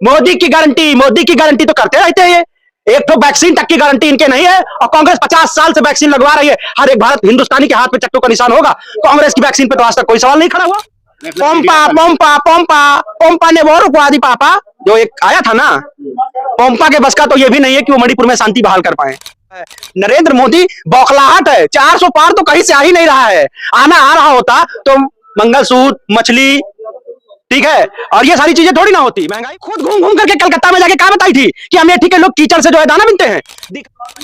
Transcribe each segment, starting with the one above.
मोदी की गारंटी तो करते रहते हैं ये। एक तो वैक्सीन तक की गारंटी इनके नहीं है और कांग्रेस 50 साल से वैक्सीन लगवा रही है। हर एक भारत हिंदुस्तानी के हाथ पे चट्टू का निशान होगा। कांग्रेस की वैक्सीन पे तो आज तक कोई सवाल नहीं खड़ा हुआ। पोम्पा पोम्पा पोम्पा पोम्पा ने वो रुकवा दी पापा, जो एक आया था ना, पोम्पा के बस का तो ये भी नहीं है कि वो मणिपुर में शांति बहाल कर पाए। नरेंद्र मोदी बौखलाहट है, 400 पार तो कहीं से आ ही नहीं रहा है। आना आ रहा होता तो मंगलसूत्र, मछली, ठीक है, और ये सारी चीजें थोड़ी ना होती। महंगाई खुद घूम घूम करके कलकत्ता में जाके क्या बताई थी कि अमेठी के लोग कीचड़ से जो है दाना बिनते हैं।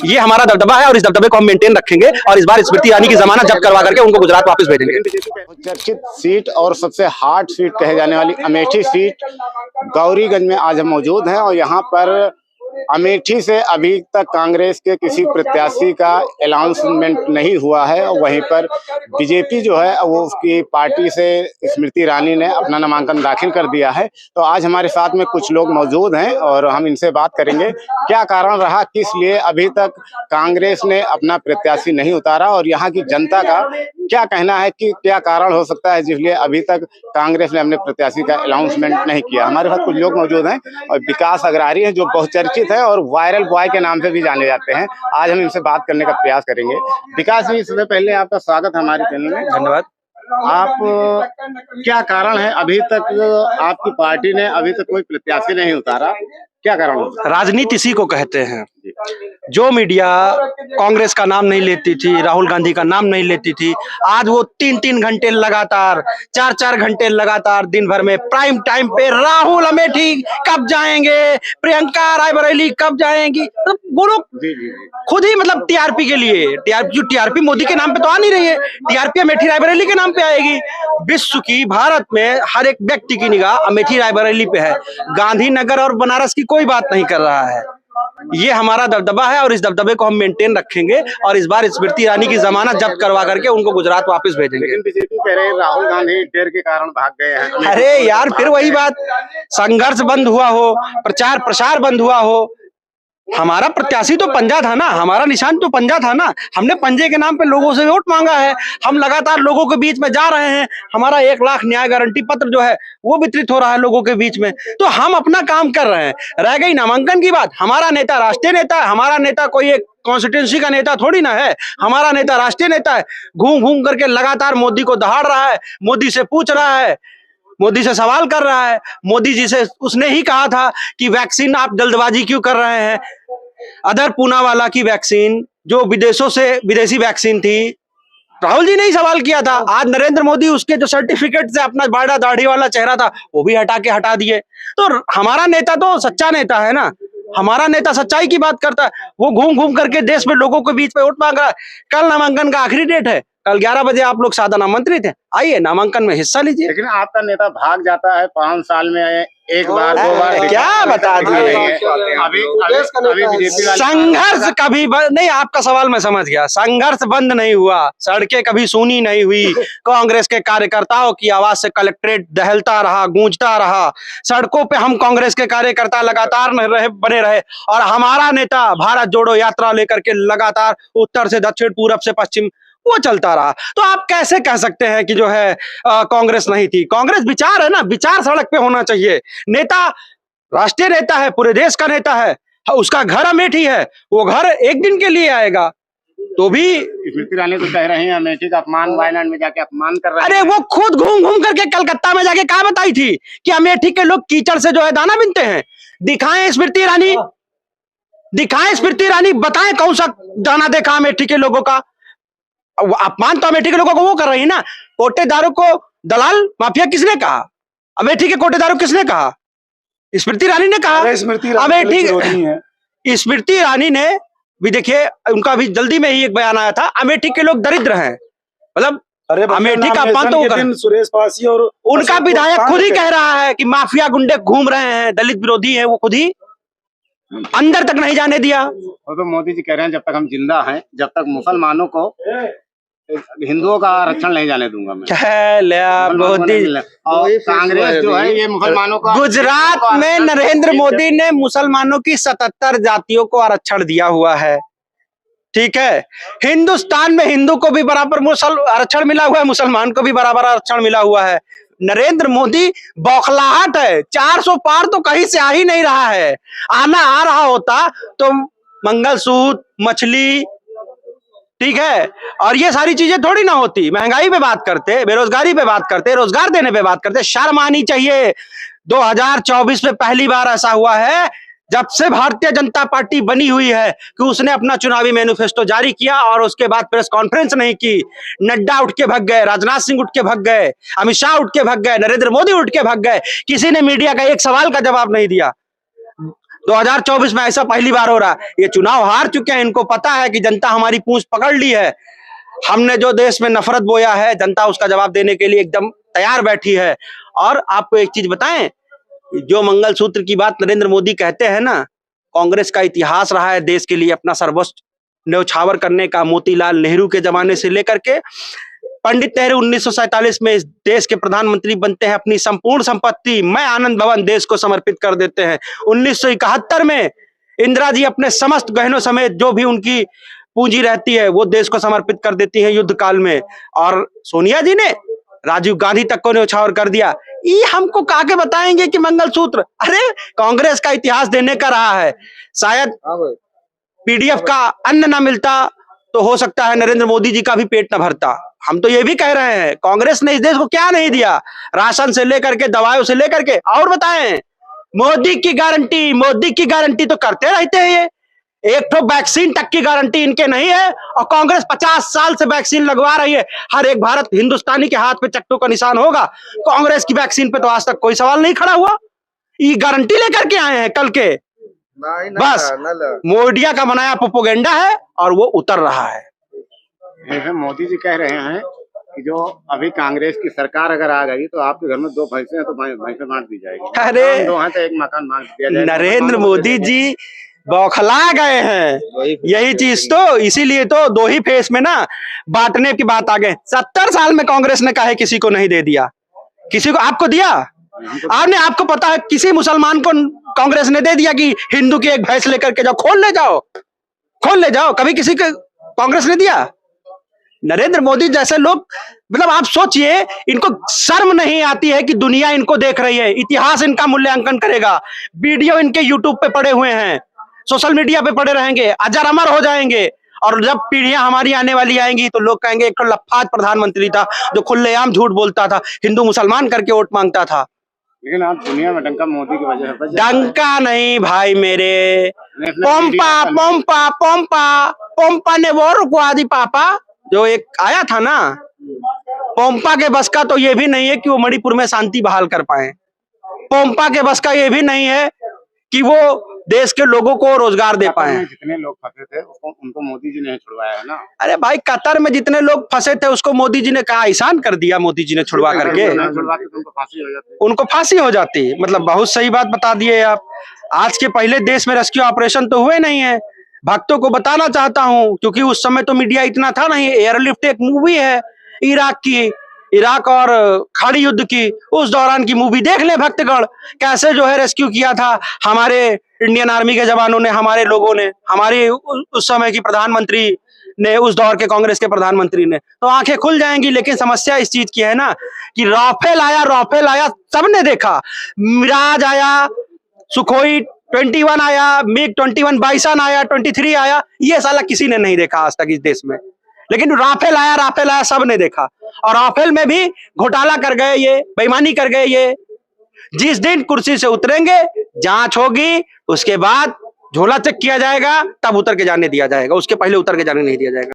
ये हमारा दबदबा है और इस दबदबे को हम मेंटेन रखेंगे और इस बार स्मृति ईरानी की जमानत जब्त करवा करके उनको गुजरात वापस भेजेंगे। चर्चित सीट और सबसे हार्ड सीट कहे जाने वाली अमेठी सीट गौरीगंज में आज हम मौजूद हैं और यहाँ पर अमेठी से अभी तक कांग्रेस के किसी प्रत्याशी का अनाउंसमेंट नहीं हुआ है और वहीं पर बीजेपी जो है वो उसकी पार्टी से स्मृति ईरानी ने अपना नामांकन दाखिल कर दिया है। तो आज हमारे साथ में कुछ लोग मौजूद हैं और हम इनसे बात करेंगे क्या कारण रहा, किस लिए अभी तक कांग्रेस ने अपना प्रत्याशी नहीं उतारा और यहाँ की जनता का क्या कहना है कि क्या कारण हो सकता है जिसलिए अभी तक कांग्रेस ने अपने प्रत्याशी का अनाउंसमेंट नहीं किया। हमारे साथ कुछ लोग मौजूद हैं और विकास अग्रवाल हैं जो बहुचर्चित है और वायरल बॉय के नाम से भी जाने जाते हैं। आज हम इनसे बात करने का प्रयास करेंगे। विकास जी, इससे पहले आपका स्वागत है हमारे चैनल में। धन्यवाद। आप क्या कारण है अभी तक आपकी पार्टी ने अभी तक कोई प्रत्याशी नहीं उतारा, क्या कारण हो? राजनीति इसी को कहते हैं। जो मीडिया कांग्रेस का नाम नहीं लेती थी, राहुल गांधी का नाम नहीं लेती थी, आज वो 3-3 घंटे लगातार, 4-4 घंटे लगातार दिन भर में प्राइम टाइम पे राहुल अमेठी कब जाएंगे, प्रियंका रायबरेली कब जाएंगी, तो वो लोग खुद ही मतलब टीआरपी के लिए, टीआरपी मोदी के नाम पे तो आ नहीं रही है, टीआरपी अमेठी रायबरेली के नाम पे आएगी। विश्व की, भारत में हर एक व्यक्ति की निगाह अमेठी रायबरेली पे है। गांधीनगर और बनारस की कोई बात नहीं कर रहा है। ये हमारा दबदबा है और इस दबदबे को हम मेंटेन रखेंगे और इस बार स्मृति ईरानी की जमानत जब्त करवा करके उनको गुजरात वापस भेजेंगे। लेकिन बीजेपी कह रहे हैं राहुल गांधी डर के कारण भाग गए हैं। अरे यार, फिर वही बात, संघर्ष बंद हुआ हो, प्रचार प्रसार बंद हुआ हो, हमारा प्रत्याशी तो पंजा था ना, हमारा निशान तो पंजा था ना। हमने पंजे के नाम पे लोगों से वोट मांगा है, हम लगातार लोगों के बीच में जा रहे हैं। हमारा 1 लाख न्याय गारंटी पत्र जो है वो वितरित हो रहा है लोगों के बीच में, तो हम अपना काम कर रहे हैं। रह गई नामांकन की बात, हमारा नेता राष्ट्रीय नेता है, हमारा नेता कोई एक कॉन्स्टिट्यूंसी का नेता थोड़ी ना है, हमारा नेता राष्ट्रीय नेता है। घूम घूम करके लगातार मोदी को दहाड़ रहा है, मोदी से पूछ रहा है, मोदी से सवाल कर रहा है। मोदी जी से उसने ही कहा था कि वैक्सीन आप जल्दबाजी क्यों कर रहे हैं। अदर पूनावाला की वैक्सीन जो विदेशों से विदेशी वैक्सीन थी, राहुल जी ने ही सवाल किया था। आज नरेंद्र मोदी उसके जो सर्टिफिकेट से अपना बड़ा दाढ़ी वाला चेहरा था वो भी हटा दिए। तो हमारा नेता तो सच्चा नेता है ना, हमारा नेता सच्चाई की बात करता है। वो घूम घूम करके देश में लोगों के बीच में वोट मांग रहा है। कल नामांकन का आखिरी डेट है, कल 11 बजे आप लोग सादा आमंत्रित हैं, आइए नामांकन में हिस्सा लीजिए। लेकिन आपका नेता भाग जाता है 5 साल में 1 बार 2 बार, क्या बता दिए। अभी बीजेपी संघर्ष कभी नहीं, आपका सवाल मैं समझ गया। संघर्ष बंद नहीं हुआ, सड़कें कभी सूनी नहीं हुई। कांग्रेस के कार्यकर्ताओं की आवाज से कलेक्ट्रेट दहलता रहा, गूंजता रहा। सड़कों पे हम कांग्रेस के कार्यकर्ता लगातार बने रहे और हमारा नेता भारत जोड़ो यात्रा लेकर के लगातार उत्तर से दक्षिण, पूरब से पश्चिम वो चलता रहा। तो आप कैसे कह सकते हैं कि जो है कांग्रेस नहीं थी। कांग्रेस विचार है ना, विचार सड़क पे होना चाहिए। नेता राष्ट्रीय नेता है, पूरे देश का नेता है, उसका घर अमेठी है, वो घर एक दिन के लिए आएगा तो भी। स्मृति ईरानी तो कह रहे हैं अमेठी का अपमान, वायनाड में जाके अपमान कर रहे हैं। अरे वो खुद घूम घूम करके कलकत्ता में जाके क्या बताई थी कि अमेठी के लोग कीचड़ से जो है दाना बिनते हैं। दिखाएं स्मृति ईरानी, दिखाएं स्मृति ईरानी, बताएं कौन सा दाना देखा अमेठी के लोगों का। अपमान तो अमेठी के लोगों को वो कर रही है ना। कोटेदारों को दलाल माफिया किसने कहा? अमेठी के कोटेदारों किसने कहा? स्मृति ईरानी ने कहा। अमेठी स्मृति ईरानी ने भी, देखिए उनका भी जल्दी में ही एक बयान आया था, अमेठी के लोग दरिद्र हैं। मतलब अमेठी का अपमान तो सुरेश पासी और उनका विधायक खुद ही कह रहा है कि माफिया गुंडे घूम रहे हैं, दलित विरोधी हैं, वो खुद ही अंदर तक नहीं जाने दिया। वो तो मोदी जी कह रहे हैं जब तक हम जिंदा हैं, जब तक मुसलमानों को, हिंदुओं का आरक्षण नहीं जाने दूंगा मैं। मोदी और कांग्रेस जो है ये मुसलमानों का, गुजरात में नरेंद्र मोदी ने मुसलमानों की 77 जातियों को आरक्षण दिया हुआ है, ठीक है। हिंदुस्तान में हिंदू को भी बराबर आरक्षण मिला हुआ है, मुसलमान को भी बराबर आरक्षण मिला हुआ है। नरेंद्र मोदी बौखलाहट है। 400 पार तो कहीं से आ ही नहीं रहा है। आना आ रहा होता तो मंगलसूत्र, मछली, ठीक है, और ये सारी चीजें थोड़ी ना होती। महंगाई पे बात करते, बेरोजगारी पे बात करते, रोजगार देने पे बात करते। शर्म आनी चाहिए। 2024 में पहली बार ऐसा हुआ है जब से भारतीय जनता पार्टी बनी हुई है कि उसने अपना चुनावी मैनिफेस्टो जारी किया और उसके बाद प्रेस कॉन्फ्रेंस नहीं की। नड्डा उठ के भाग गए, राजनाथ सिंह उठ के भाग गए, अमित शाह उठ के भाग गए, नरेंद्र मोदी उठ के भाग गए। किसी ने मीडिया का एक सवाल का जवाब नहीं दिया। 2024 में ऐसा पहली बार हो रहा है। ये चुनाव हार चुके हैं, इनको पता है कि जनता हमारी पूंछ पकड़ ली है। हमने जो देश में नफरत बोया है, जनता उसका जवाब देने के लिए एकदम तैयार बैठी है। और आपको एक चीज बताएं, जो मंगलसूत्र की बात नरेंद्र मोदी कहते हैं ना, कांग्रेस का इतिहास रहा है देश के लिए अपना सर्वोच्च न्यौछावर करने का। मोतीलाल नेहरू के जमाने से लेकर के पंडित नेहरू 1947 में इस देश के प्रधानमंत्री बनते हैं। अपनी संपूर्ण संपत्ति मैं आनंद भवन देश को समर्पित कर देते हैं। 1971 में इंदिरा जी अपने समस्त गहनों समेत जो भी उनकी पूंजी रहती है वो देश को समर्पित कर देती है युद्ध काल में। और सोनिया जी ने राजीव गांधी तक को न्यौछावर कर दिया। ये हमको काके बताएंगे कि मंगलसूत्र, अरे कांग्रेस का इतिहास देने का रहा है। शायद पीडीएफ का अन्न ना मिलता तो हो सकता है नरेंद्र मोदी जी का भी पेट न भरता। हम तो ये भी कह रहे हैं, कांग्रेस ने इस देश को क्या नहीं दिया, राशन से लेकर के, दवाओं से लेकर के। और बताएं, मोदी की गारंटी तो करते रहते हैं ये। एक तो वैक्सीन तक की गारंटी इनके नहीं है और कांग्रेस 50 साल से वैक्सीन लगवा रही है। हर एक भारत हिंदुस्तानी के हाथ पे चट्टों का निशान होगा। कांग्रेस की वैक्सीन पे तो आज तक कोई सवाल नहीं खड़ा हुआ। ये गारंटी लेकर के आए हैं कल के। बस मोदिया का बनाया प्रोपेगेंडा है और वो उतर रहा है। जैसे मोदी जी कह रहे हैं कि जो अभी कांग्रेस की सरकार अगर आ गई तो आपके घर में 2 भैंसे हैं तो भैंसे बांट दी जाएगी। अरे 2 हैं तो एक मकान बांट दिया जाएगा। नरेंद्र मोदी जी बौखला गए हैं। यही चीज तो, इसीलिए तो 2 ही फेस में ना बांटने की बात आ गए। 70 साल में कांग्रेस ने कहा किसी को नहीं दे दिया। किसी को आपको दिया? आपने, आपको पता है किसी मुसलमान को कांग्रेस ने दे दिया कि हिंदू की एक भैंस लेकर के जाओ, खोल ले जाओ। कभी किसी को कांग्रेस ने दिया? नरेंद्र मोदी जैसे लोग, मतलब आप सोचिए, इनको शर्म नहीं आती है कि दुनिया इनको देख रही है। इतिहास इनका मूल्यांकन करेगा। वीडियो इनके यूट्यूब पे पड़े हुए हैं, सोशल मीडिया पे पड़े रहेंगे, अजर अमर हो जाएंगे। और जब पीढ़ियां हमारी आने वाली आएंगी तो लोग कहेंगे एक तो लफ्फाज प्रधानमंत्री था जो खुलेआम झूठ बोलता था, हिंदू मुसलमान करके वोट मांगता था। लेकिन आप दुनिया में डंका मोदी की वजह से। डंका नहीं भाई मेरे, पोम्पा ने वो रुकवा दी पापा। जो एक आया था ना, पोम्पा के बस का तो ये भी नहीं है कि वो मणिपुर में शांति बहाल कर पाए। पोम्पा के बस का ये भी नहीं है कि वो देश के लोगों को रोजगार दे पाए। जितने लोग फंसे थे उनको मोदी जी ने छुड़वाया है ना। अरे भाई, कतर में जितने लोग फंसे थे उसको मोदी जी ने कहा एहसान कर दिया। मोदी जी ने छुड़वा करके उनको फांसी हो जाती। मतलब बहुत सही बात बता दिए आप। आज के पहले देश में रेस्क्यू ऑपरेशन तो हुए नहीं है। भक्तों को बताना चाहता हूं, क्योंकि उस समय तो मीडिया इतना था नहीं। एयरलिफ्ट एक मूवी है इराक की, इराक और खाड़ी युद्ध की, उस दौरान की मूवी देख ले भक्तगण। कैसे जो है रेस्क्यू किया था हमारे इंडियन आर्मी के जवानों ने, हमारे लोगों ने, हमारे उस समय की प्रधानमंत्री ने, उस दौर के कांग्रेस के प्रधानमंत्री ने। तो आंखें खुल जाएंगी। लेकिन समस्या इस चीज की है ना कि राफेल आया, सबने देखा। मिराज आया, सुखोई 21 आया, मिग 21 बाइसन आया, 23 आया, ये साला किसी ने नहीं देखा आज तक इस देश में। लेकिन राफेल आया सबने देखा। और राफेल में भी घोटाला कर गए ये, बेईमानी कर गए ये। जिस दिन कुर्सी से उतरेंगे, जांच होगी, उसके बाद झोला चेक किया जाएगा, तब उतर के जाने दिया जाएगा। उसके पहले उतर के जाने नहीं दिया जाएगा।